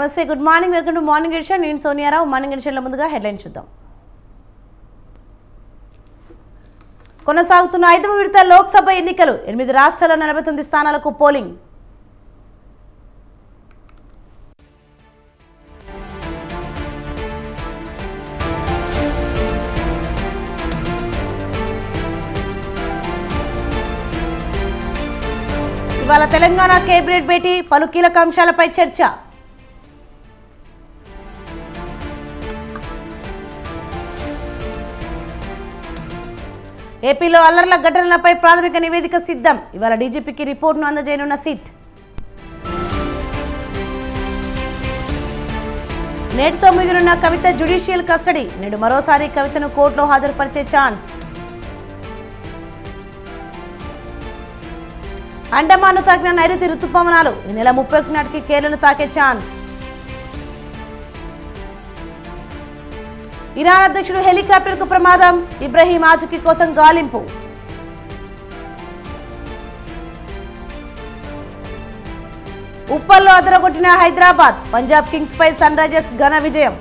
నమస్తే, good morning, welcome to morning edition. నేను Sonia Rao. Morning ఎడిషన్లో ముందుగా హెడ్లైన్ చూద్దాం. కొనసాగుతున్న 5వ విడత లోక్సభ ఎన్నికలు. 8 రాష్ట్రాల్లో 49 స్థానాలకు పోలింగ్. ఇవాళ తెలంగాణ కేబినెట్ భేటీ, పలు కీలక అంశాలపై చర్చ. ఏపీలో అల్లర్ల ఘటనలపై ప్రాథమిక నివేదిక సిద్ధం. ఇవాళ డీజీపీకి రిపోర్టును అందజేయనున్న సిట్. నేటితో ముగినున్న కవిత జ్యుడిషియల్ కస్టడీ. నేడు మరోసారి కవితను కోర్టులో హాజరుపరిచే ఛాన్స్. అండమాన్ను తాకిన నైరుతి రుతుపవనాలు ఈ నెల 31 నాటికి కేరళను తాకే ఛాన్స్. ఇరాన్ అధ్యక్షుడు హెలికాప్టర్కు ప్రమాదం. ఇబ్రహీం ఆచూకీ కోసం గాలింపు. ఉప్పల్లో అదరగొట్టిన హైదరాబాద్. పంజాబ్ కింగ్స్ పై సన్ రైజర్స్ ఘన విజయం.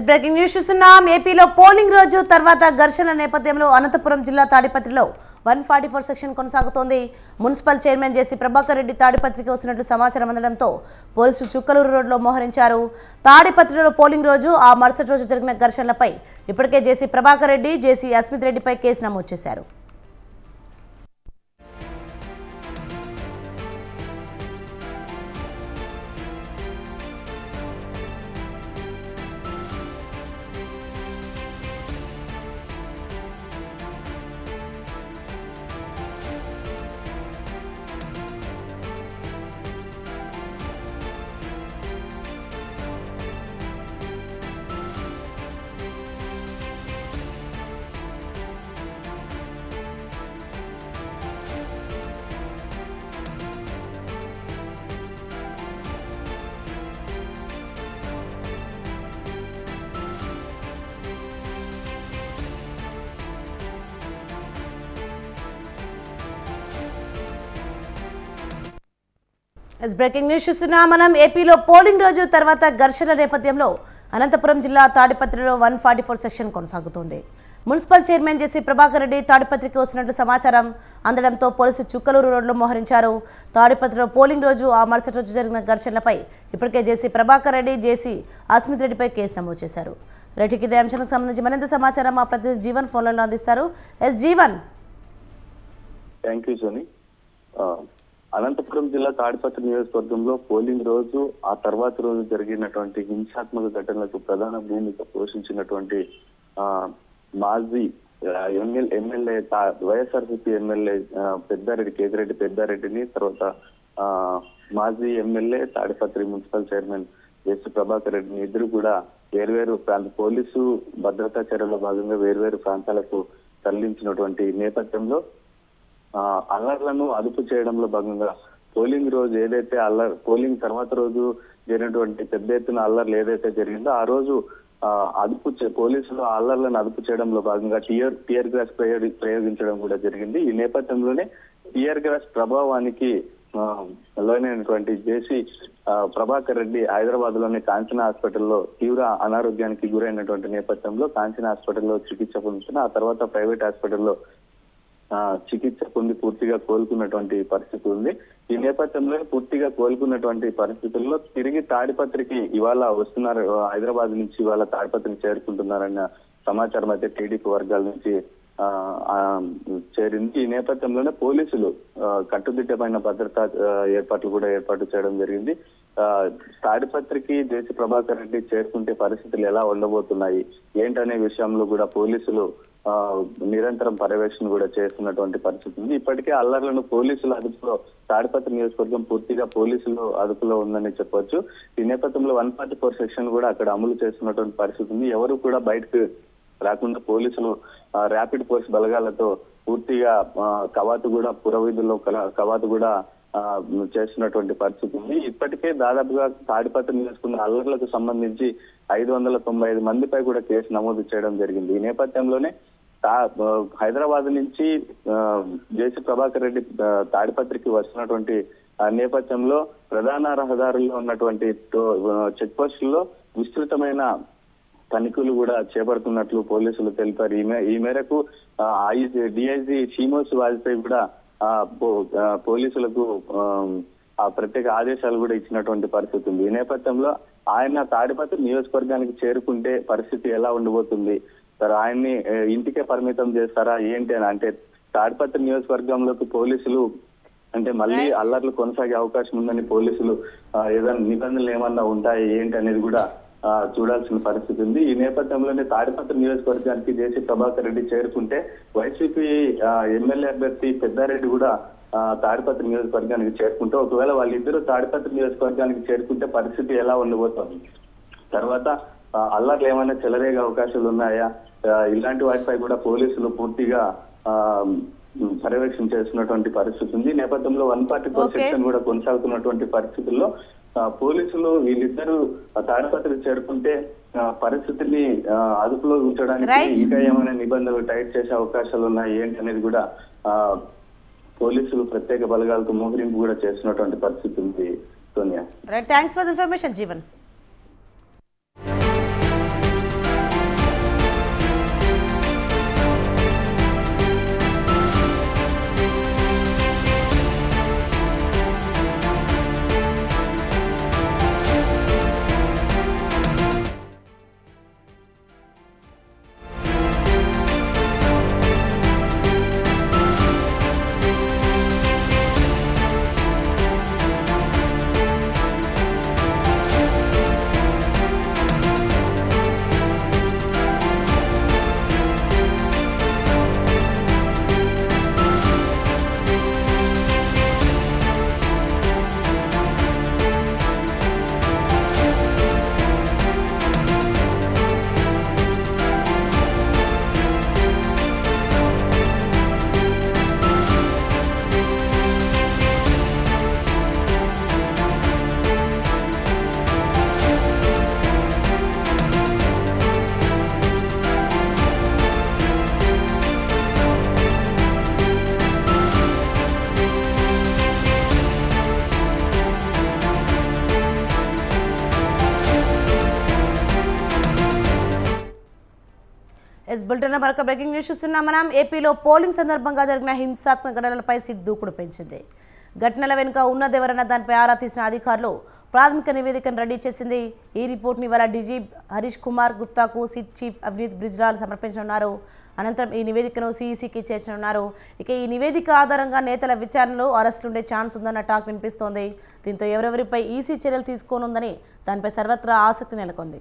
బ్రేకింగ్ న్యూస్ చూస్తున్నాం. ఏపీలో పోలింగ్ రోజు తర్వాత ఘర్షణ నేపథ్యంలో అనంతపురం జిల్లా తాడిపత్రిలో 144 సెక్షన్ కొనసాగుతోంది. మున్సిపల్ చైర్మన్ జేసీ ప్రభాకర్ రెడ్డి తాడిపత్రికి వస్తున్నట్లు సమాచారం అందడంతో పోలీసులు చుక్కలూరు రోడ్లో మోహరించారు. తాడిపత్రిలో పోలింగ్ రోజు ఆ మరుసటి రోజు జరిగిన ఘర్షణలపై ఇప్పటికే జేసీ ప్రభాకర్ రెడ్డి, జేసీ అస్మిత్ రెడ్డిపై కేసు నమోదు చేశారు. బ్రేకింగ్ న్యూస్ చూస్తున్నాం. మనం ఏపీలో పోలింగ్ రోజు తర్వాత ఘర్షణ నేపథ్యంలో అనంతపురం జిల్లా తాడిపత్రిలో 144 సెక్షన్ కొనసాగుతోంది. మున్సిపల్ చైర్మన్ జేసీ ప్రభాకర్ రెడ్డి తాడిపత్రికి వస్తున్నట్లు సమాచారం అందడంతో పోలీసులు చుక్కలూరు రోడ్లో మోహరించారు. తాడిపత్రిలో పోలింగ్ రోజు ఆ మరుసటి రోజు జరిగిన ఘర్షణలపై ఇప్పటికే జేసీ ప్రభాకర్ రెడ్డి, జేసీ అస్మిత్ రెడ్డిపై కేసు నమోదు చేశారు. రైతుకి ఇదే అంశానికి సంబంధించి మరింత సమాచారం మా ప్రతినిధి జీవన్ ఫోన్లలో అందిస్తారు. జీవన్. Thank you Soni. అనంతపురం జిల్లా తాడిపత్రి నియోజకవర్గంలో పోలింగ్ రోజు ఆ తర్వాత రోజు జరిగినటువంటి హింసాత్మక ఘటనలకు ప్రధాన భూమిక పోషించినటువంటి మాజీ ఎమ్మెల్యే వైఎస్ఆర్సీపీ ఎమ్మెల్యే కేతిరెడ్డి పెద్దారెడ్డిని, తర్వాత మాజీ ఎమ్మెల్యే తాడిపత్రి మున్సిపల్ చైర్మన్ జేసీ ప్రభాకర్ రెడ్డిని ఇద్దరు కూడా వేర్వేరు పోలీసు భద్రతా చర్యల్లో భాగంగా వేర్వేరు ప్రాంతాలకు తరలించినటువంటి నేపథ్యంలో అల్లర్లను అదుపు చేయడంలో భాగంగా పోలింగ్ రోజు ఏదైతే పోలింగ్ తర్వాత రోజు జరిగినటువంటి పెద్ద ఎత్తున అల్లర్లు ఏదైతే జరిగిందో ఆ రోజు పోలీసులు అల్లర్లను అదుపు చేయడంలో భాగంగా టియర్ గ్యాస్ ప్రయోగించడం కూడా జరిగింది. ఈ నేపథ్యంలోనే టియర్ గ్యాస్ ప్రభావానికి లోనైనటువంటి జేసీ ప్రభాకర్ రెడ్డి హైదరాబాద్ లోని కాంచన హాస్పిటల్లో తీవ్ర అనారోగ్యానికి గురైనటువంటి నేపథ్యంలో కాంచన హాస్పిటల్లో చికిత్స పొందుతున్న ఆ తర్వాత ప్రైవేట్ హాస్పిటల్లో చికిత్స పొంది పూర్తిగా కోలుకున్నటువంటి పరిస్థితి ఉంది. ఈ నేపథ్యంలో పూర్తిగా కోలుకున్నటువంటి పరిస్థితుల్లో తిరిగి తాడిపత్రికి ఇవాళ వస్తున్నారు. హైదరాబాద్ నుంచి ఇవాళ తాడిపత్రికి చేరుకుంటున్నారన్న సమాచారం అయితే టీడీపీ వర్గాల నుంచి చేరింది. ఈ నేపథ్యంలోనే పోలీసులు కట్టుదిట్టమైన భద్రతా ఏర్పాటు చేయడం జరిగింది. తాడిపత్రికి జేసీ ప్రభాకర్ రెడ్డి చేరుకుంటే పరిస్థితులు ఎలా ఉండబోతున్నాయి ఏంటనే విషయంలో కూడా పోలీసులు నిరంతరం పర్యవేక్షణ కూడా చేస్తున్నటువంటి పరిస్థితి ఉంది. ఇప్పటికే అల్లర్లను పోలీసుల అదుపులో తాడిపత్రి నియోజకవర్గం పూర్తిగా పోలీసులు అదుపులో ఉందని చెప్పొచ్చు. ఈ నేపథ్యంలో 144 సెక్షన్ కూడా అక్కడ అమలు చేస్తున్నటువంటి పరిస్థితి ఉంది. ఎవరు కూడా బయటకు రాకుండా పోలీసులు ర్యాపిడ్ ఫోర్స్ బలగాలతో పూర్తిగా కవాతు కూడా పురవీధుల్లో కవాతు కూడా చేస్తున్నటువంటి పరిస్థితి ఉంది. ఇప్పటికే దాదాపుగా తాడిపత్రి నియోజకవర్గం అల్లర్లకు సంబంధించి 595 మందిపై కూడా కేసు నమోదు చేయడం జరిగింది. ఈ నేపథ్యంలోనే హైదరాబాద్ నుంచి జేసీ ప్రభాకర్ రెడ్డి తాడిపత్రికి వస్తున్నటువంటి నేపథ్యంలో ప్రధాన రహదారుల్లో ఉన్నటువంటి చెక్ పోస్టుల్లో విస్తృతమైన తనిఖీలు కూడా చేపడుతున్నట్లు పోలీసులు తెలిపారు. ఈ మేరకు డిఐజీ శ్రీనివాస్ వాజ్పేయి కూడా పోలీసులకు ప్రత్యేక ఆదేశాలు కూడా ఇచ్చినటువంటి పరిస్థితి ఉంది. ఈ నేపథ్యంలో ఆయన తాడిపత్రి నియోజకవర్గానికి చేరుకుంటే పరిస్థితి ఎలా ఉండబోతుంది, సార్ ఆయన్ని ఇంటికే పరిమితం చేస్తారా ఏంటి అని అంటే తాడిపత్రి నియోజకవర్గంలోకి పోలీసులు అంటే మళ్ళీ అల్లర్లు కొనసాగే అవకాశం ఉందని పోలీసులు ఏదైనా నిబంధనలు ఏమన్నా ఉంటాయి ఏంటి అనేది కూడా చూడాల్సిన పరిస్థితి ఉంది. ఈ నేపథ్యంలోనే తాడిపత్రి నియోజకవర్గానికి జేసీ ప్రభాకర్ రెడ్డి చేరుకుంటే వైసీపీ ఎమ్మెల్యే అభ్యర్థి పెద్దారెడ్డి కూడా తాడిపత్రి నియోజకవర్గానికి చేరుకుంటే ఒకవేళ వాళ్ళిద్దరూ తాడిపత్రి నియోజకవర్గానికి చేరుకుంటే పరిస్థితి ఎలా ఉండబోతోంది, తర్వాత అల్లర్లు ఏమైనా చెలరేగే అవకాశాలు ఉన్నాయా, ఇలాంటి వాటిపై కూడా పోలీసులు పూర్తిగా పర్యవేక్షణ చేస్తున్నటువంటి పరిస్థితి ఉంది. ఈ నేపథ్యంలో 144 సెక్షన్ కూడా కొనసాగుతున్నటువంటి పరిస్థితుల్లో పోలీసులు వీళ్ళిద్దరూ తాడిపత్రికి చేరుకుంటే పరిస్థితిని అదుపులో ఉంచడానికి ఇంకా ఏమైనా నిబంధనలు టైట్ చేసే అవకాశాలు ఉన్నాయి ఏంటి అనేది కూడా పోలీసులు ప్రత్యేక బలగాలతో మోహరింపు కూడా చేస్తున్నటువంటి పరిస్థితి ఉంది. Sonia, thanks for the information Jeevan. Bulletin మరొక బ్రేకింగ్ న్యూస్ చూస్తున్నాం మనం. ఏపీలో పోలింగ్ సందర్భంగా జరిగిన హింసాత్మక ఘటనలపై సిట్ దూకుడు పెంచింది. ఘటనల వెనుక ఉన్నదెవరన్న దానిపై ఆరా తీసిన అధికారులు ప్రాథమిక నివేదికను రెడీ చేసింది. ఈ రిపోర్ట్ని ఇవాళ డీజీ హరీష్ కుమార్ గుప్తాకు సిట్ చీఫ్ అవినీత్ బ్రిజ్లాల్ సమర్పించనున్నారు. అనంతరం ఈ నివేదికను సిఈసికి చేర్చనున్నారు. ఇక ఈ నివేదిక ఆధారంగా నేతల విచారణలో అరెస్టులుండే ఛాన్స్ ఉందన్న టాక్ వినిపిస్తోంది. దీంతో ఎవరెవరిపై ఈసీ చర్యలు తీసుకోనుందని దానిపై సర్వత్రా ఆసక్తి నెలకొంది.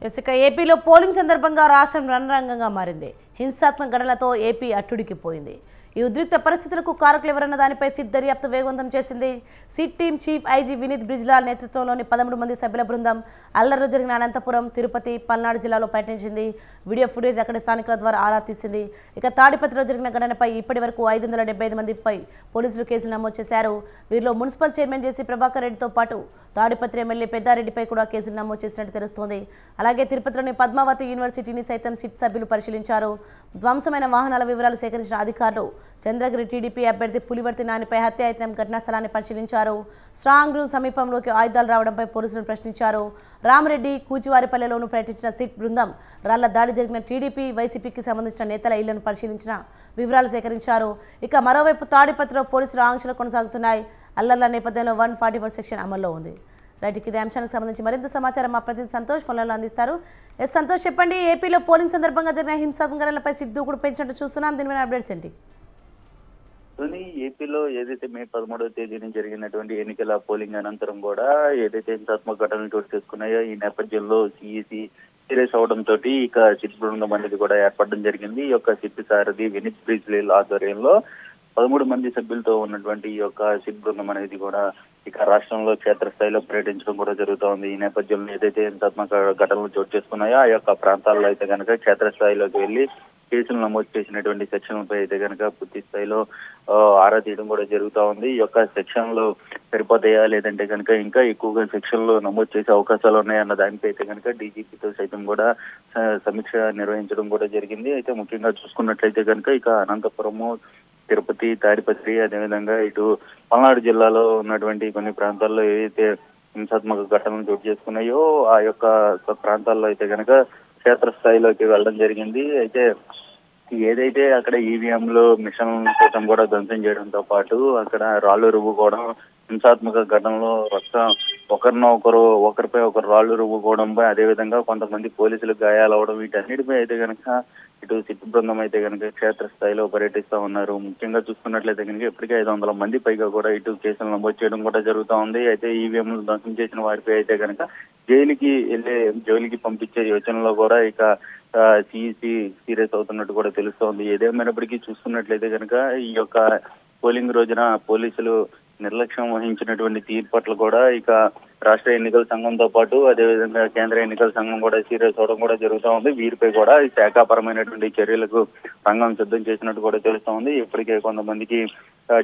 ఇక ఏపీలో పోలింగ్ సందర్భంగా రాష్ట్రం రణరంగంగా మారింది. హింసాత్మక ఘటనలతో ఏపీ అట్టుడికిపోయింది. ఈ ఉద్రిక్త పరిస్థితులకు కారకులు ఎవరన్న దానిపై సిట్ దర్యాప్తు వేగవంతం చేసింది. SIT team chief IG Vineet Brijlal నేతృత్వంలోని 13 మంది సభ్యుల బృందం అల్లర్లు జరిగిన అనంతపురం, తిరుపతి, పల్నాడు జిల్లాలో పర్యటించింది. వీడియో ఫుటేజ్ అక్కడి స్థానికుల ద్వారా ఆరా తీసింది. ఇక తాడిపత్రిలో జరిగిన ఘటనపై ఇప్పటి వరకు 575 మందిపై పోలీసులు కేసులు నమోదు చేశారు. వీరిలో మున్సిపల్ చైర్మన్ జేసీ ప్రభాకర్ రెడ్డితో పాటు తాడిపత్రి ఎమ్మెల్యే పెద్దారెడ్డిపై కూడా కేసులు నమోదు చేసినట్టు తెలుస్తోంది. అలాగే తిరుపతిలోని పద్మావతి యూనివర్సిటీని సైతం సిట్ సభ్యులు పరిశీలించారు. ధ్వంసమైన వాహనాల వివరాలు సేకరించిన అధికారులు చంద్రగిరి టీడీపీ అభ్యర్థి పులివర్తి నానిపై హత్యాయత్నం ఘటనా స్థలాన్ని పరిశీలించారు. స్ట్రాంగ్ రూమ్ సమీపంలోకి ఆయుధాలు రావడంపై పోలీసులను ప్రశ్నించారు. రామరెడ్డి, కూచివారిపల్లెలోనూ పర్యటించిన సిట్ బృందం రాళ్ల దాడి జరిగిన టీడీపీ, వైసీపీకి సంబంధించిన నేతల ఇళ్లను పరిశీలించిన వివరాలు సేకరించారు. ఇక మరోవైపు తాడిపత్రిలో పోలీసుల ఆంక్షలు కొనసాగుతున్నాయి. అల్లర్ల నేపథ్యంలో 144 సెక్షన్ అమల్లో ఉంది. రైట్, ఇదే అంశానికి సంబంధించి మరింత సమాచారం మా ప్రతినిధి సంతోష్ ఫోన్లలో అందిస్తారు. సంతోష్, చెప్పండి, ఏపీలో పోలింగ్ సందర్భంగా జరిగిన హింసాత్మక ఘటనలపై సిట్ దూకుడు పెంచినట్టు చూస్తున్నాం. దీని మీద అప్డేట్స్ ఏంటి? ఏపీలో ఏదైతే మే 13వ తేదీన జరిగినటువంటి ఎన్నికల పోలింగ్ అనంతరం కూడా ఏదైతే హింసాత్మక ఘటనలు చోటు చేసుకున్నాయో ఈ నేపథ్యంలో సిఈసి సీరియస్ అవడంతో ఇక సిట్ బృందం అనేది కూడా ఏర్పడడం జరిగింది. ఈ యొక్క సిట్ సారథి వినీత్ బ్రిజ్లాల్ ఆధ్వర్యంలో 13 మంది సభ్యులతో ఉన్నటువంటి ఈ యొక్క సిట్ బృందం అనేది కూడా ఇక రాష్ట్రంలో క్షేత్రస్థాయిలో పర్యటించడం కూడా జరుగుతూ ఉంది. ఈ నేపథ్యంలో ఏదైతే హింసాత్మక ఘటనలు చోటు చేసుకున్నాయో ఆ యొక్క ప్రాంతాల్లో అయితే కనుక క్షేత్రస్థాయిలోకి వెళ్లి కేసులు నమోదు చేసినటువంటి సెక్షన్లపై అయితే కనుక పూర్తి స్థాయిలో ఆరా తీయడం కూడా జరుగుతూ ఉంది. ఈ యొక్క సెక్షన్లు సరిపోతాయా లేదంటే కనుక ఇంకా ఎక్కువగా సెక్షన్లు నమోదు చేసే అవకాశాలు ఉన్నాయన్న దానిపై అయితే కనుక డీజీపీతో సైతం కూడా సమీక్ష నిర్వహించడం కూడా జరిగింది. అయితే ముఖ్యంగా చూసుకున్నట్లయితే కనుక ఇక అనంతపురము, తిరుపతి, తాడిపత్రి, అదేవిధంగా ఇటు పల్నాడు జిల్లాలో ఉన్నటువంటి కొన్ని ప్రాంతాల్లో ఏదైతే హింసాత్మక ఘటనలు చోటు చేసుకున్నాయో ఆ యొక్క ప్రాంతాల్లో అయితే కనుక క్షేత్రస్థాయిలోకి వెళ్ళడం జరిగింది. అయితే ఏదైతే అక్కడ ఈవీఎంలు మిషన్ సైతం కూడా ధ్వంసం చేయడంతో పాటు అక్కడ రాళ్లు రువ్వుకోవడం, హింసాత్మక ఘటనలో ఒకరిపై ఒకరు రాళ్లు రువ్వుకోవడంపై అదేవిధంగా కొంతమంది పోలీసులకు గాయాలవడం, వీటన్నిటిపై అయితే కనుక ఇటు సిట్ బృందం అయితే కనుక క్షేత్రస్థాయిలో పర్యటిస్తూ ఉన్నారు. ముఖ్యంగా చూసుకున్నట్లయితే కనుక ఇప్పటికే 500 మంది పైగా కూడా ఇటు కేసులు నమోదు చేయడం కూడా జరుగుతూ ఉంది. అయితే ఈవీఎంలు ధ్వంసం చేసిన వారిపై అయితే కనుక జైలుకి పంపించే యోచనలో కూడా ఇక సిఈసి సీరియస్ అవుతున్నట్టు కూడా తెలుస్తోంది. ఏదేమైనప్పటికీ చూసుకున్నట్లయితే కనుక ఈ యొక్క పోలింగ్ రోజున పోలీసులు నిర్లక్ష్యం వహించినటువంటి తీరు పట్ల కూడా ఇక రాష్ట్ర ఎన్నికల సంఘంతో పాటు అదేవిధంగా కేంద్ర ఎన్నికల సంఘం కూడా సీరియస్ అవడం కూడా జరుగుతూ ఉంది. వీరిపై కూడా ఈ శాఖాపరమైనటువంటి చర్యలకు రంగం సిద్ధం చేసినట్టు కూడా తెలుస్తూ ఉంది. ఇప్పటికే కొంతమందికి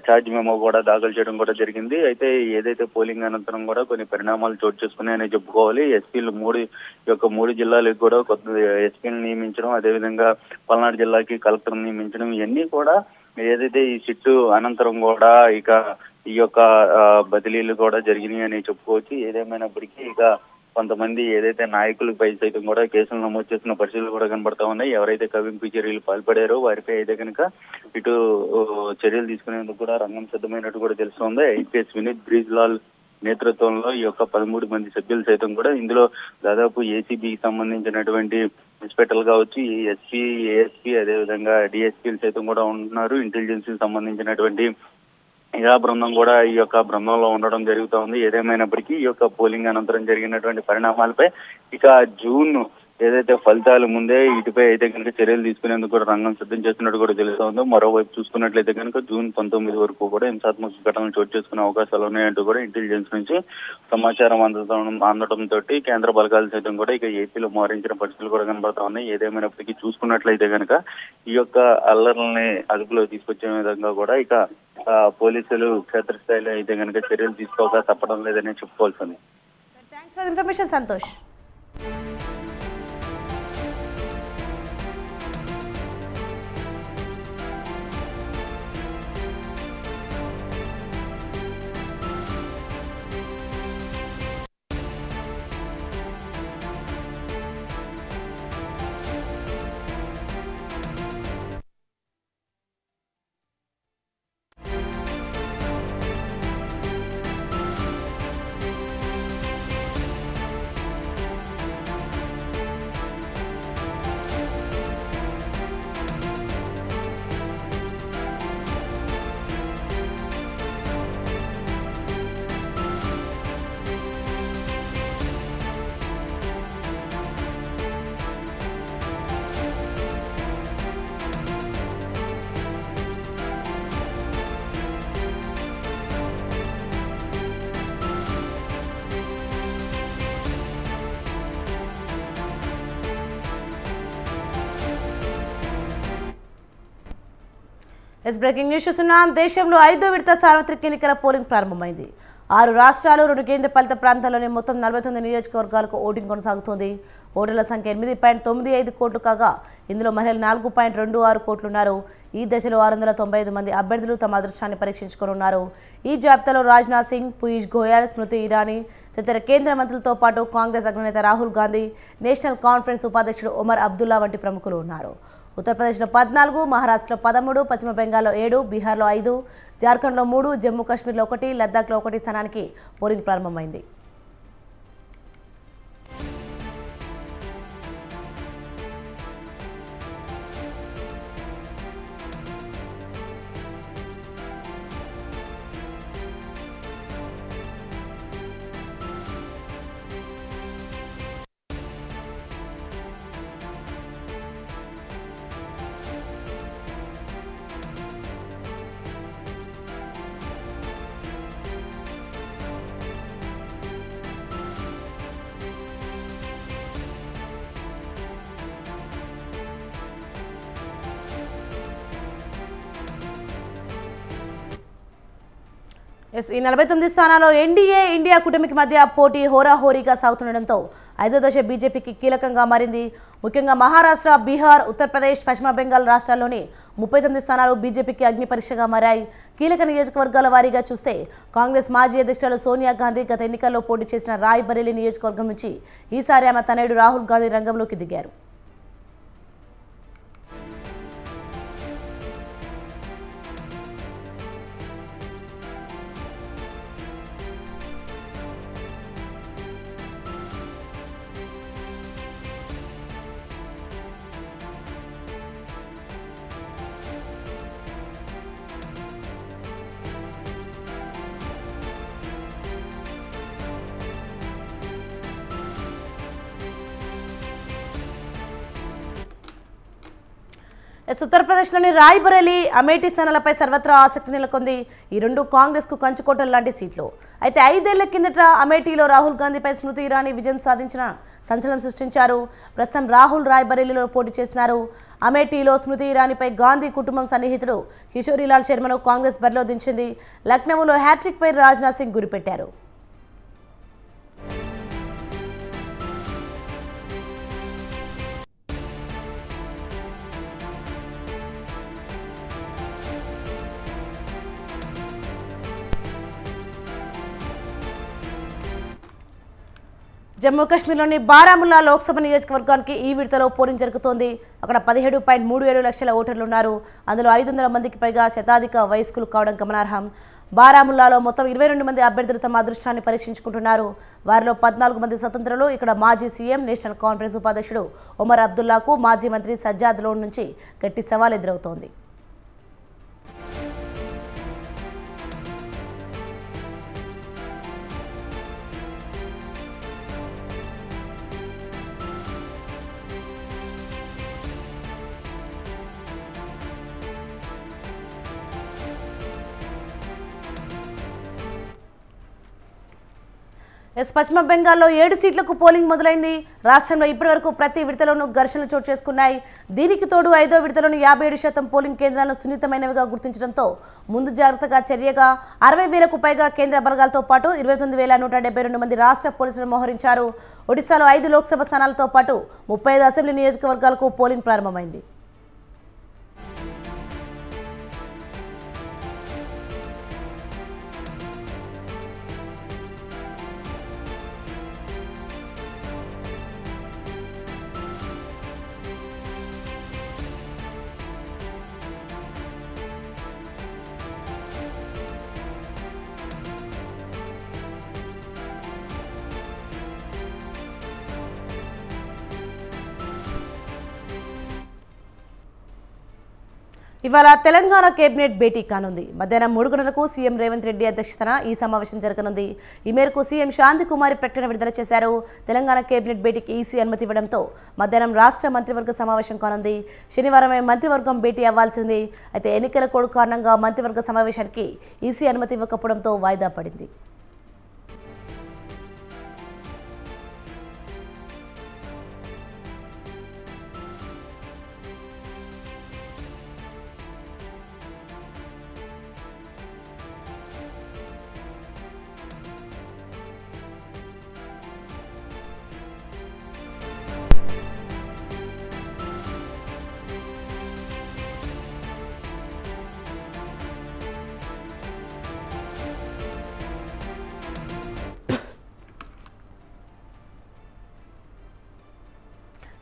ఛార్జ్ మెమో కూడా దాఖలు చేయడం కూడా జరిగింది. అయితే ఏదైతే పోలింగ్ అనంతరం కూడా కొన్ని పరిణామాలు చోటు చేసుకున్నాయని చెప్పుకోవాలి. ఎస్పీలు మూడు జిల్లాలకు కూడా కొత్త ఎస్పీని నియమించడం, అదేవిధంగా పల్నాడు జిల్లాకి కలెక్టర్ నియమించడం, ఇవన్నీ కూడా ఏదైతే ఈ సిట్టు అనంతరం కూడా ఇక ఈ యొక్క బదిలీలు కూడా జరిగినాయి అని చెప్పుకోవచ్చు. ఏదేమైనప్పటికీ ఇక కొంతమంది ఏదైతే నాయకులపై సైతం కూడా కేసులు నమోదు చేసిన పరిస్థితులు కూడా కనబడతా ఉన్నాయి. ఎవరైతే కవింపు చర్యలు పాల్పడారో వారిపై అయితే కనుక ఇటు చర్యలు తీసుకునేందుకు కూడా రంగం సిద్ధమైనట్టు కూడా తెలుస్తోంది. ఐపీఎస్ వినీత్ బ్రిజ్లాల్ నేతృత్వంలో ఈ యొక్క 13 మంది సభ్యులు సైతం కూడా ఇందులో దాదాపు ఏసీబీకి సంబంధించినటువంటి ఇన్స్పెక్టర్లు కావచ్చు, ఎస్పీ, ఏఎస్పీ, అదేవిధంగా డిఎస్పీలు సైతం కూడా ఉంటున్నారు. ఇంటెలిజెన్స్ కి సంబంధించినటువంటి ఇలా బృందం కూడా ఈ యొక్క బృందంలో ఉండడం జరుగుతూ ఉంది. ఏదేమైనప్పటికీ ఈ యొక్క పోలింగ్ అనంతరం జరిగినటువంటి పరిణామాలపై ఇక జూన్ ఏదైతే ఫలితాలు ముందే ఇటుపై అయితే కనుక చర్యలు తీసుకునేందుకు కూడా రంగం సిద్ధం చేస్తున్నట్టు కూడా తెలుస్తోంది. మరోవైపు చూసుకున్నట్లయితే కనుక జూన్ 19 వరకు కూడా హింసాత్మక ఘటనలు చోటు చేసుకునే అవకాశాలు ఉన్నాయంటూ కూడా ఇంటెలిజెన్స్ నుంచి సమాచారం అందడంతో కేంద్ర బలగాలు సైతం కూడా ఇక ఏపీలో మోహరించిన పరిస్థితులు కూడా కనబడతా ఉన్నాయి. ఏదేమైనప్పటికీ చూసుకున్నట్లయితే కనుక ఈ యొక్క అల్లర్లని అదుపులో తీసుకొచ్చే విధంగా కూడా ఇక పోలీసులు క్షేత్రస్థాయిలో అయితే కనుక చర్యలు తీసుకోక తప్పడం లేదని చెప్పుకోవాల్సింది. Thanks for information Santosh. Breaking news చూస్తున్నాం. దేశంలో 5వ విడత సార్వత్రిక ఎన్నికల పోలింగ్ ప్రారంభమైంది. 6 రాష్ట్రాలు 2 కేంద్రపాలిత ప్రాంతాల్లోని మొత్తం 49 నియోజకవర్గాలకు ఓటింగ్ కొనసాగుతోంది. ఓటర్ల సంఖ్య 8.95 కోట్లు కాగా ఇందులో మహిళలు 4.26 కోట్లున్నారు. ఈ దశలో 695 మంది అభ్యర్థులు తమ అదృష్టాన్ని పరీక్షించుకోనున్నారు. ఈ జాబితాలో రాజ్నాథ్ సింగ్, పీయూష్ గోయల్, స్మృతి ఇరానీ తదితర కేంద్ర మంత్రులతో పాటు కాంగ్రెస్ అగ్రనేత రాహుల్ గాంధీ, నేషనల్ కాన్ఫరెన్స్ ఉపాధ్యక్షుడు ఒమర్ అబ్దుల్లా వంటి ప్రముఖులు ఉన్నారు. ఉత్తరప్రదేశ్లో 14, మహారాష్ట్రలో 13, పశ్చిమ బెంగాల్లో 7, బీహార్లో 5, జార్ఖండ్లో 3, జమ్మూ కాశ్మీర్లో 1, లద్దాఖ్లో 1 స్థానానికి పోలింగ్ ప్రారంభమైంది. ఈ 49 స్థానాల్లో ఎన్డీఏ ఇండియా కూటమికి మధ్య పోటీ హోరాహోరీగా సాగుతుండటంతో 5వ దశ బీజేపీకి కీలకంగా మారింది. ముఖ్యంగా మహారాష్ట్ర, బీహార్, ఉత్తరప్రదేశ్, పశ్చిమ బెంగాల్ రాష్ట్రాల్లోని 39 స్థానాలు బీజేపీకి అగ్ని పరీక్షగా మారాయి. కీలక నియోజకవర్గాల వారీగా చూస్తే కాంగ్రెస్ మాజీ అధ్యక్షురాలు సోనియా గాంధీ గత ఎన్నికల్లో పోటీ చేసిన రాయ్ బరేలీ నియోజకవర్గం నుంచి ఈసారి ఆమె తనయుడు రాహుల్ గాంధీ రంగంలోకి దిగారు. ఉత్తరప్రదేశ్లోని రాయ్ బరేలీ, అమేఠీ స్థానాలపై సర్వత్రా ఆసక్తి నెలకొంది. ఈ రెండు కాంగ్రెస్కు కంచుకోటలు లాంటి సీట్లు. అయితే 5 ఏళ్ల కిందట అమేఠీలో రాహుల్ గాంధీపై స్మృతి ఇరానీ విజయం సాధించిన సంచలనం సృష్టించారు. ప్రస్తుతం రాహుల్ రాయ్ బరేలీలో పోటీ చేస్తున్నారు. అమేఠీలో స్మృతి ఇరానీపై గాంధీ కుటుంబం సన్నిహితుడు కిషోరీలాల్ శర్మను కాంగ్రెస్ బరిలో దించింది. లక్నోలో హ్యాట్రిక్ పై రాజ్నాథ్ సింగ్ గురిపెట్టారు. జమ్మూ కాశ్మీర్లోని బారాముల్లా లోక్సభ నియోజకవర్గానికి ఈ విడతలో పోలింగ్ జరుగుతోంది. అక్కడ 17.37 లక్షల ఓటర్లు ఉన్నారు. అందులో 500 మందికి పైగా శతాధిక వయస్కులు కావడం గమనార్హం. బారాముల్లాలో మొత్తం 22 మంది అభ్యర్థులు తమ అదృష్టాన్ని పరీక్షించుకుంటున్నారు. వారిలో 14 మంది స్వతంత్రులు. ఇక్కడ మాజీ సీఎం, నేషనల్ కాన్ఫరెన్స్ ఉపాధ్యక్షుడు ఒమర్ అబ్దుల్లాకు మాజీ మంత్రి సజ్జాద్ లోన్ నుంచి గట్టి సవాల్ ఎదురవుతోంది. పశ్చిమ బెంగాల్లో 7 సీట్లకు పోలింగ్ మొదలైంది. రాష్ట్రంలో ఇప్పటివరకు ప్రతి విడతలోనూ ఘర్షణలు చోటు చేసుకున్నాయి. దీనికి తోడు 5వ విడతలోని 57% పోలింగ్ కేంద్రాలను సున్నితమైనవిగా గుర్తించడంతో ముందు జాగ్రత్తగా చర్యగా 60,000కు పైగా కేంద్ర బలగాలతో పాటు 29,172 మంది రాష్ట్ర పోలీసులను మోహరించారు. ఒడిశాలో 5 లోక్సభ స్థానాలతో పాటు 35 అసెంబ్లీ నియోజకవర్గాలకు పోలింగ్ ప్రారంభమైంది. ఇవాళ తెలంగాణ కేబినెట్ భేటీ కానుంది. మధ్యాహ్నం 3 గంటలకు సీఎం రేవంత్ రెడ్డి అధ్యక్షతన ఈ సమావేశం జరగనుంది. ఈ మేరకు సీఎం శాంతికుమారి ప్రకటన విడుదల చేశారు. తెలంగాణ కేబినెట్ భేటీకి ఈసీ అనుమతి ఇవ్వడంతో మధ్యాహ్నం రాష్ట్ర మంత్రివర్గ సమావేశం కానుంది. శనివారమే మంత్రివర్గం భేటీ అవ్వాల్సింది. అయితే ఎన్నికల కోడ్ కారణంగా మంత్రివర్గ సమావేశానికి ఈసీ అనుమతి ఇవ్వకపోవడంతో వాయిదా పడింది.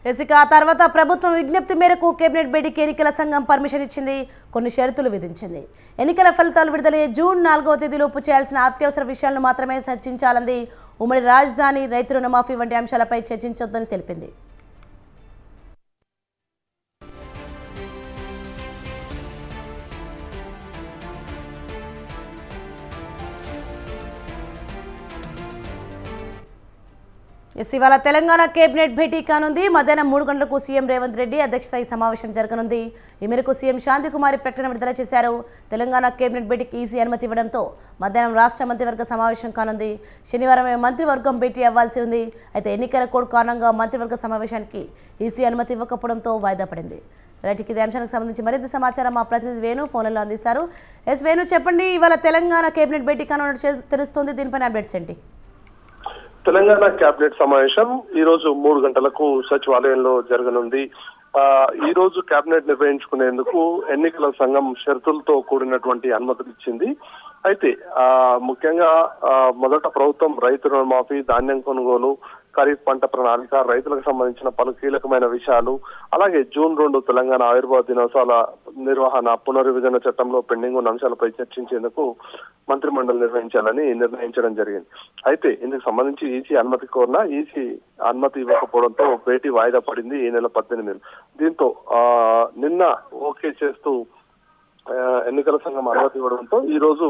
ఇక ఆ తర్వాత ప్రభుత్వం విజ్ఞప్తి మేరకు కేబినెట్ భేటీకి ఎన్నికల సంఘం పర్మిషన్ ఇచ్చింది, కొన్ని షరతులు విధించింది. ఎన్నికల ఫలితాలు విడుదలయ్యే జూన్ 4వ తేదీలోపు చేయాల్సిన అత్యవసర విషయాలను మాత్రమే చర్చించాలంది. ఉమ్మడి రాజధాని, రైతు రుణమాఫీ వంటి అంశాలపై చర్చించొద్దని తెలిపింది. ఇవాళ తెలంగాణ కేబినెట్ భేటీ కానుంది. మధ్యాహ్నం 3 గంటలకు సీఎం రేవంత్ రెడ్డి అధ్యక్షత ఈ సమావేశం జరగనుంది. ఈ మేరకు సీఎం శాంతికుమారి ప్రకటన విడుదల చేశారు. తెలంగాణ కేబినెట్ భేటీకి ఈసీ అనుమతి ఇవ్వడంతో మధ్యాహ్నం రాష్ట్ర మంత్రివర్గ సమావేశం కానుంది. శనివారమే మంత్రివర్గం భేటీ అవ్వాల్సి ఉంది. అయితే ఎన్నికల కోడ్ కారణంగా మంత్రివర్గ సమావేశానికి ఈసీ అనుమతి ఇవ్వకపోవడంతో వాయిదా పడింది. రైట్కి ఇదే అంశానికి సంబంధించి మరింత సమాచారం మా ప్రతినిధి వేణు ఫోన్లలో అందిస్తారు. వేణు, చెప్పండి, ఇవాళ తెలంగాణ కేబినెట్ భేటీ కానున్నట్టు తెలుస్తుంది. దీనిపైన అప్డేట్స్ ఏంటి? తెలంగాణ కేబినెట్ సమావేశం ఈ రోజు 3 గంటలకు సచివాలయంలో జరగనుంది. ఈ రోజు కేబినెట్ నిర్వహించుకునేందుకు ఎన్నికల సంఘం షరతులతో కూడినటువంటి అనుమతులు ఇచ్చింది. అయితే ముఖ్యంగా మొదట ప్రభుత్వం రైతు రుణమాఫీ, ధాన్యం కొనుగోలు, ఖరీఫ్ పంట ప్రణాళిక, రైతులకు సంబంధించిన పలు కీలకమైన విషయాలు, అలాగే జూన్ 2 తెలంగాణ ఆవిర్భావ దినోత్సవాల నిర్వహణ, పునర్విభజన చట్టంలో పెండింగ్ ఉన్న అంశాలపై చర్చించేందుకు మంత్రిమండలి నిర్వహించాలని నిర్ణయించడం జరిగింది. అయితే ఇందుకు సంబంధించి ఈసీ అనుమతి కోరినా ఈసీ అనుమతి ఇవ్వకపోవడంతో భేటీ వాయిదా పడింది ఈ నెల 18. దీంతో నిన్న ఓకే చేస్తూ ఎన్నికల సంఘం అనుమతి ఇవ్వడంతో ఈ రోజు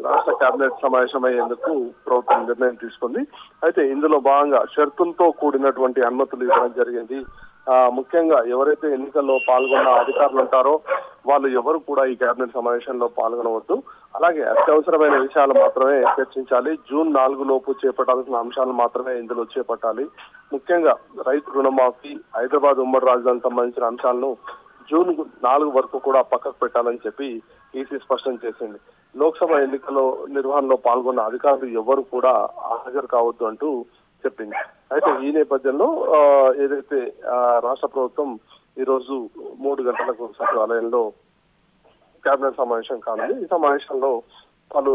రాష్ట్ర కేబినెట్ సమావేశమయ్యేందుకు ప్రభుత్వం నిర్ణయం తీసుకుంది. అయితే ఇందులో భాగంగా షరతులతో కూడినటువంటి అనుమతులు ఇవ్వడం జరిగింది. ముఖ్యంగా ఎవరైతే ఎన్నికల్లో పాల్గొన్న అధికారులు ఉంటారో వాళ్ళు ఎవరు కూడా ఈ కేబినెట్ సమావేశంలో పాల్గొనవద్దు. అలాగే అత్యవసరమైన విషయాలు మాత్రమే చర్చించాలి. జూన్ 4 లోపు చేపట్టాల్సిన అంశాలు మాత్రమే ఇందులో చేపట్టాలి. ముఖ్యంగా రైతు రుణమాఫీ, హైదరాబాద్ ఉమ్మడి రాజధానికి సంబంధించిన అంశాలను జూన్ 4 వరకు కూడా పక్కకు పెట్టాలని చెప్పి ఈసీ స్పష్టం చేసింది. లోక్సభ ఎన్నికల్లో నిర్వహణలో పాల్గొన్న అధికారులు ఎవరు కూడా హాజరు కావద్దు అంటూ చెప్పింది. అయితే ఈ నేపథ్యంలో ఏదైతే రాష్ట్ర ప్రభుత్వం ఈ రోజు 3 గంటలకు సచివాలయంలో కేబినెట్ సమావేశం కానుంది. ఈ సమావేశంలో పలు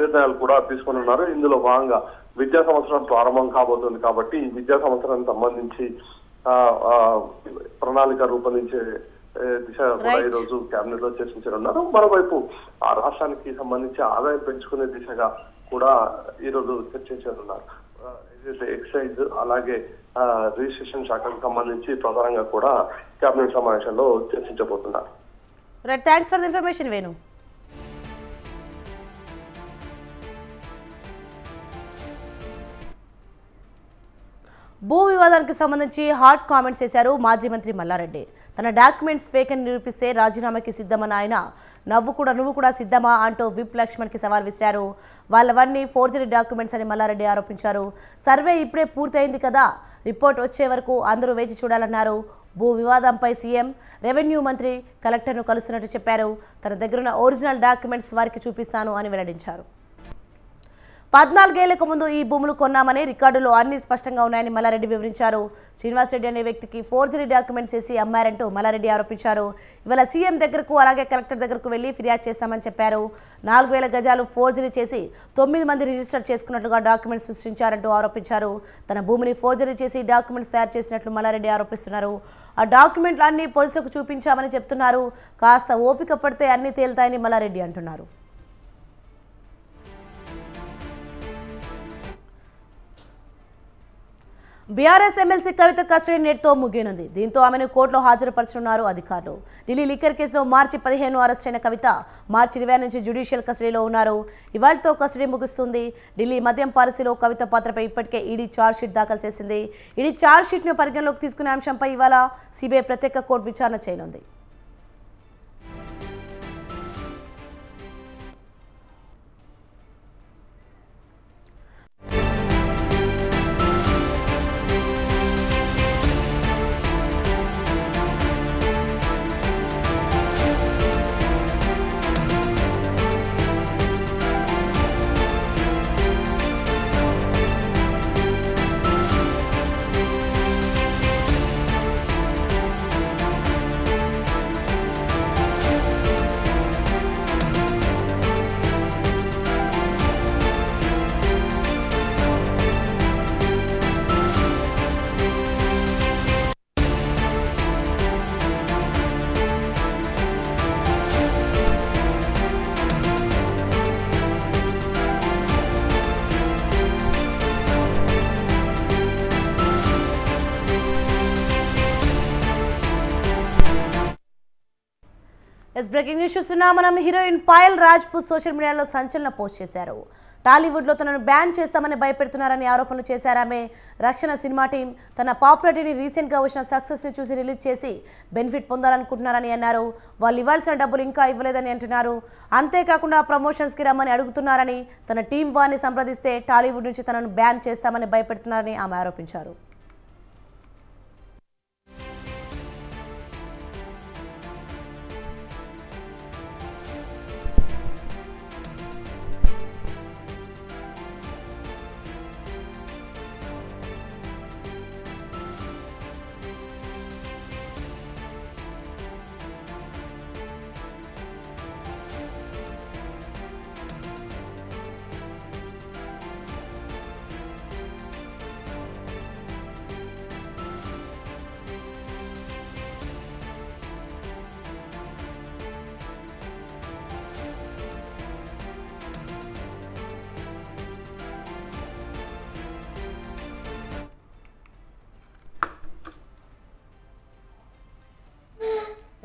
నిర్ణయాలు కూడా తీసుకుని ఉన్నారు. ఇందులో భాగంగా విద్యా సంవత్సరం ప్రారంభం కాబోతుంది కాబట్టి విద్యా సంవత్సరానికి సంబంధించి ప్రణాళిక రూపొందించే దిశ కూడా ఈ రోజు కేబినెట్ లో చర్చించనున్నారు. మరోవైపు ఆ రాష్ట్రానికి సంబంధించి ఆదాయం పెంచుకునే దిశగా కూడా ఈ రోజు చర్చించనున్నారు. ఏదైతే ఎక్సైజ్ అలాగే రిజిస్ట్రేషన్ శాఖకు సంబంధించి ప్రధానంగా కూడా కేబినెట్ సమావేశంలో చర్చించబోతున్నారు. Right, thanks for the information Venu. భూ వివాదానికి సంబంధించి హాట్ కామెంట్స్ చేశారు మాజీ మంత్రి మల్లారెడ్డి. తన డాక్యుమెంట్స్ ఫేక్ అని నిరూపిస్తే రాజీనామాకి సిద్ధమన్న ఆయన నువ్వు కూడా సిద్ధమా అంటూ విప్ లక్ష్మణ్కి సవాల్ విసిరారు. వాళ్ళవన్నీ ఫోర్జరీ డాక్యుమెంట్స్ అని మల్లారెడ్డి ఆరోపించారు. సర్వే ఇప్పుడే పూర్తయింది కదా, రిపోర్ట్ వచ్చే వరకు అందరూ వేచి చూడాలన్నారు. భూ వివాదంపై సీఎం, రెవెన్యూ మంత్రి కలెక్టర్ను కలుస్తున్నట్టు చెప్పారు. తన దగ్గరున్న ఒరిజినల్ డాక్యుమెంట్స్ వారికి చూపిస్తాను అని వెల్లడించారు. 14 ఏళ్లకు ముందు ఈ భూములు కొన్నామని రికార్డులో అన్ని స్పష్టంగా ఉన్నాయని మల్లారెడ్డి వివరించారు. శ్రీనివాసరెడ్డి అనే వ్యక్తికి ఫోర్జరీ డాక్యుమెంట్స్ చేసి అమ్మారంటూ మల్లారెడ్డి ఆరోపించారు. ఇవాళ సీఎం దగ్గరకు అలాగే కలెక్టర్ దగ్గరకు వెళ్లి ఫిర్యాదు చేస్తామని చెప్పారు. 4000 గజాలు ఫోర్జరీ చేసి 9 మంది రిజిస్టర్ చేసుకున్నట్లుగా డాక్యుమెంట్స్ సృష్టించారంటూ ఆరోపించారు. తన భూమిని ఫోర్జరీ చేసి డాక్యుమెంట్స్ తయారు చేసినట్లు మల్లారెడ్డి ఆరోపిస్తున్నారు. ఆ డాక్యుమెంట్లు అన్ని పోలీసులకు చూపించామని చెప్తున్నారు. కాస్త ఓపిక పడితే అన్ని తేలుతాయని మల్లారెడ్డి అంటున్నారు. బీఆర్ఎస్ ఎమ్మెల్సీ కవిత కస్టడీ నేటితో ముగియనుంది. దీంతో ఆమెను కోర్టులో హాజరుపరచనున్నారు అధికారులు. ఢిల్లీ లిక్కర్ కేసులో మార్చి 15 అరెస్ట్ అయిన కవిత మార్చి 20 నుంచి జ్యుడిషియల్ కస్టడీలో ఉన్నారు. ఇవాళతో కస్టడీ ముగుస్తుంది. ఢిల్లీ మద్యం పాలసీలో కవిత పాత్రపై ఇప్పటికే ఈడీ ఛార్జ్షీట్ దాఖలు చేసింది. ఈడీ ఛార్జ్షీట్ను పరిగణలోకి తీసుకునే అంశంపై ఇవాళ సిబిఐ ప్రత్యేక కోర్టు విచారణ చేయనుంది. బ్రేకింగ్ న్యూస్ చూస్తున్నా మనం. హీరోయిన్ పాయల్ రాజ్పూత్ సోషల్ మీడియాలో సంచలన పోస్ట్ చేశారు. టాలీవుడ్లో తనను బ్యాన్ చేస్తామని భయపెడుతున్నారని ఆరోపణలు చేశారు ఆమె. రక్షణ సినిమా టీం తన పాపులారిటీని రీసెంట్గా వచ్చిన సక్సెస్ని చూసి రిలీజ్ చేసి బెనిఫిట్ పొందాలనుకుంటున్నారని అన్నారు. వాళ్ళు ఇవ్వాల్సిన డబ్బులు ఇంకా ఇవ్వలేదని అంటున్నారు. అంతేకాకుండా ప్రమోషన్స్కి రమ్మని అడుగుతున్నారని, తన టీం వారిని సంప్రదిస్తే టాలీవుడ్ నుంచి తనను బ్యాన్ చేస్తామని భయపెడుతున్నారని ఆమె ఆరోపించారు.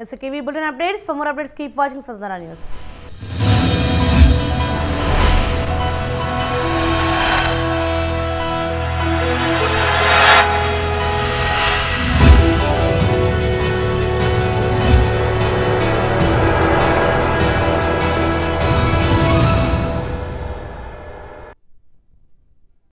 It's a KV Bulletin updates. For more updates, keep watching Sadhana News.